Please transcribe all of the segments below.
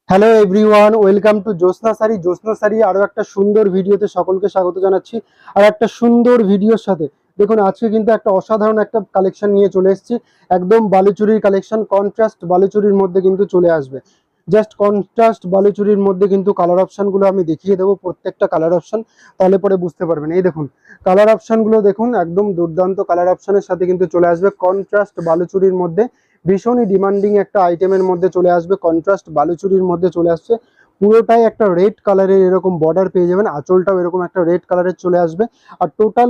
Hello everyone, welcome to জ্যোৎস্না শাড়ি আরো একটা সুন্দর ভিডিওতে সকলকে স্বাগত জানাচ্ছি। আর একটা সুন্দর ভিডিওর সাথে দেখুন, আজকে কিন্তু একটা অসাধারণ একটা কালেকশন নিয়ে চলে এসেছি। একদম বালুচুরির কালেকশন, কন্ট্রাস্ট বালুচুরির মধ্যে কিন্তু চলে আসবে। জাস্ট কন্ট্রাস্ট বালুচুরির মধ্যে কিন্তু কালার অপশনগুলো আমি দেখিয়ে দেবো, প্রত্যেকটা কালার অপশন, তাহলে পরে বুঝতে পারবেন। এই দেখুন কালার অপশনগুলো দেখুন, একদম দুর্দান্ত কালার অপশনের সাথে কিন্তু চলে আসবে কন্ট্রাস্ট বালুচুরির মধ্যে। ভীষণই ডিমান্ডিং একটা আইটেমের মধ্যে চলে আসবে, কন্ট্রাস্ট বালুচুরির মধ্যে চলে আসছে। পুরোটাই একটা রেড কালারের এরকম বর্ডার পেয়ে যাবেন, আঁচলটাও এরকম একটা রেড কালারের চলে আসবে। আর টোটাল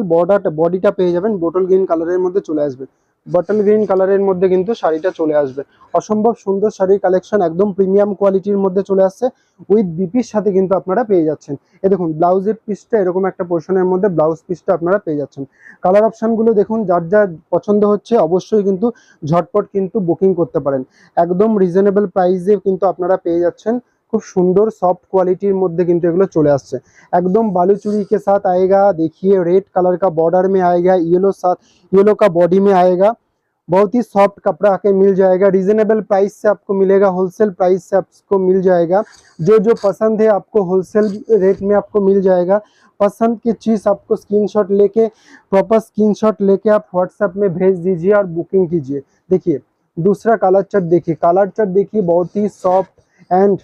বডিটা পেয়ে যাবেন বটল গ্রিন কালারের মধ্যে চলে আসবে। বটল গ্রিন কালারের মধ্যে কিন্তু শাড়িটা চলে আসবে। অসম্ভব সুন্দর শাড়ির কালেকশন, একদম প্রিমিয়াম কোয়ালিটির মধ্যে চলে আসছে। উইথ বিপির সাথে কিন্তু আপনারা পেয়ে যাচ্ছেন। এ দেখুন ব্লাউজের পিসটা এরকম একটা পোর্শনের মধ্যে ব্লাউজ পিসটা আপনারা পেয়ে যাচ্ছেন। কালার অপশনগুলো দেখুন, যার যার পছন্দ হচ্ছে অবশ্যই কিন্তু ঝটপট কিন্তু বুকিং করতে পারেন। একদম রিজনেবল প্রাইসে কিন্তু আপনারা পেয়ে যাচ্ছেন। খুব সুন্দর সফট क्वालिटीर মধ্যে কিন্তু এগুলো চলে আসছে। एकदम बालूचूड़ी के साथ आएगा, देखिए रेड कलर का बॉर्डर में आएगा, येलो का बॉडी में आएगा। बहुत ही सॉफ्ट कपड़ा आके मिल जाएगा, रीजनेबल प्राइस से आपको मिलेगा, होलसेल प्राइस से आपको मिल जाएगा। जो जो पसंद है आपको होलसेल रेट में आपको मिल जाएगा। पसंद की चीज़ आपको स्क्रीनशॉट लेके, प्रॉपर स्क्रीनशॉट लेके आप व्हाट्सएप में भेज दीजिए और बुकिंग कीजिए। देखिए दूसरा कलर चार्ट देखिए, कलर चार्ट देखिए, बहुत ही soft and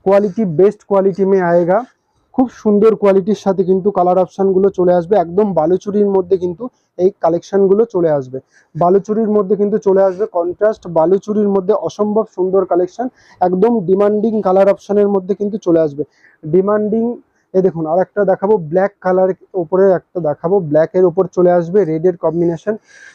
quality best quality में आएगा। খুব সুন্দর কোয়ালিটির সাথে কিন্তু কালার অপশনগুলো চলে আসবে। একদম বালুচুরির মধ্যে কিন্তু এই কালেকশনগুলো চলে আসবে। বালুচুরির মধ্যে কিন্তু চলে আসবে কন্ট্রাস্ট বালুচুরির মধ্যে অসম্ভব সুন্দর কালেকশন। একদম ডিমান্ডিং কালার অপশনের মধ্যে কিন্তু চলে আসবে। ডিমান্ডিং এই দেখুন, আর একটা দেখাবো ব্ল্যাক কালার উপরে, একটা দেখাবো ব্ল্যাকের উপর চলে আসবে রেডের কম্বিনেশন।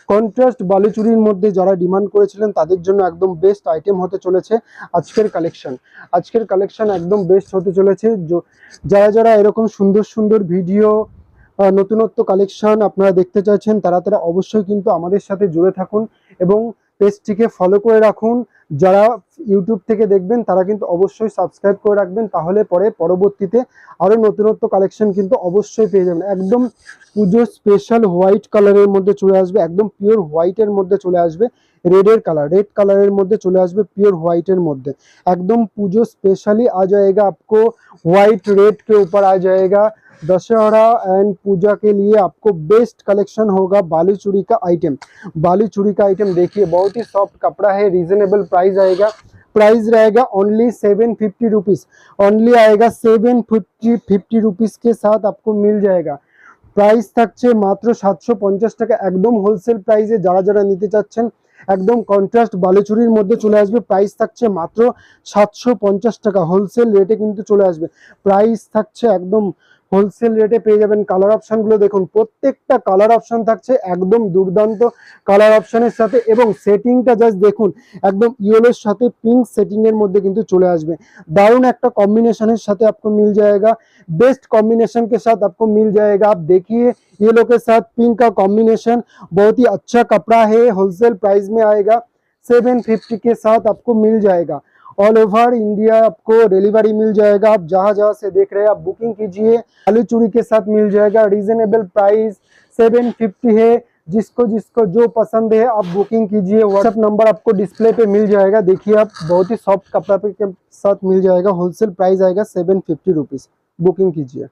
কন্ট্রাস্ট বালুচুরির মধ্যে যারা ডিমান্ড করেছিলেন তাদের জন্য একদম বেস্ট আইটেম হতে চলেছে আজকের কালেকশন। আজকের কালেকশন একদম বেস্ট হতে চলেছে। যারা যারা এরকম সুন্দর সুন্দর ভিডিও, নতুনত্ব কালেকশন আপনারা দেখতে চাইছেন, তারা তারা অবশ্যই কিন্তু আমাদের সাথে জুড়ে থাকুন এবং পেজটিকে ফলো করে রাখুন। যারা ইউটিউব থেকে দেখবেন তারা কিন্তু অবশ্যই সাবস্ক্রাইব করে রাখবেন, তাহলে পরে পরবর্তীতে আরও নতুনত্ব কালেকশন কিন্তু অবশ্যই পেয়ে যাবেন। একদম পুজোর স্পেশাল হোয়াইট কালারের মধ্যে চলে আসবে, একদম পিওর হোয়াইটের মধ্যে চলে আসবে। रेड कलर मध्य चले आसबे, प्योर व्हाइटर मध्य एकदम पूजो स्पेशली आ जाएगा। आपको व्हाइट रेड के ऊपर आ जाएगा। दशहरा एंड पूजा के लिए आपको बेस्ट कलेक्शन होगा बालूचूड़ी का आइटम। बालूचूड़ी का आइटम देखिए, बहुत ही सॉफ्ट कपड़ा है, रीजनेबल प्राइस आएगा। प्राइस रहेगा ओनली 750 रुपीज़, ओनली आएगा 750 रुपीज़ के साथ आपको मिल जाएगा। प्राइस থাকছে মাত্র 750 টাকা, একদম হোলসেল প্রাইসে। যারা যারা নিতে চাচ্ছেন একদম কন্ট্রাস্ট বালুচুরির মধ্যে চলে আসবে। প্রাইস থাকছে মাত্র 750 টাকা, হোলসেল রেটে কিন্তু চলে আসবে। প্রাইস থাকছে একদম হোলসেল রেটে পেয়ে যাবেন। কালার অপশনগুলো দেখুন, প্রত্যেকটা কালার অপশন থাকছে একদম দুর্দান্ত কালার অপশনের সাথে, এবং সেটিংটা জাস্ট দেখুন, একদম ইয়েলোর সাথে পিঙ্ক সেটিং এর মধ্যে কিন্তু চলে আসবে। দারুণ একটা কম্বিনেশনের সাথে आपको मिल जाएगा, बेस्ट कॉम्बिनेशन के साथ आपको मिल जाएगा। आप देखिए येलो के साथ पिंक का कॉम्बिनेशन, बहुत ही अच्छा कपड़ा है, होलसेल प्राइस में आएगा। 750 के साथ आपको मिल जाएगा। ऑल ओवर इंडिया आपको डिलीवरी मिल जाएगा। आप जहां जहां से देख रहे हैं आप बुकिंग कीजिए, बालूचूड़ी के साथ मिल जाएगा। रीजनेबल प्राइस 750 है। जिसको जिसको जो पसंद है आप बुकिंग कीजिए। व्हाट्सएप नंबर आपको डिस्प्ले पे मिल जाएगा। देखिए आप, बहुत ही सॉफ्ट कपड़ा के साथ मिल जाएगा। होलसेल प्राइस आएगा 750 रुपीज़। बुकिंग कीजिए।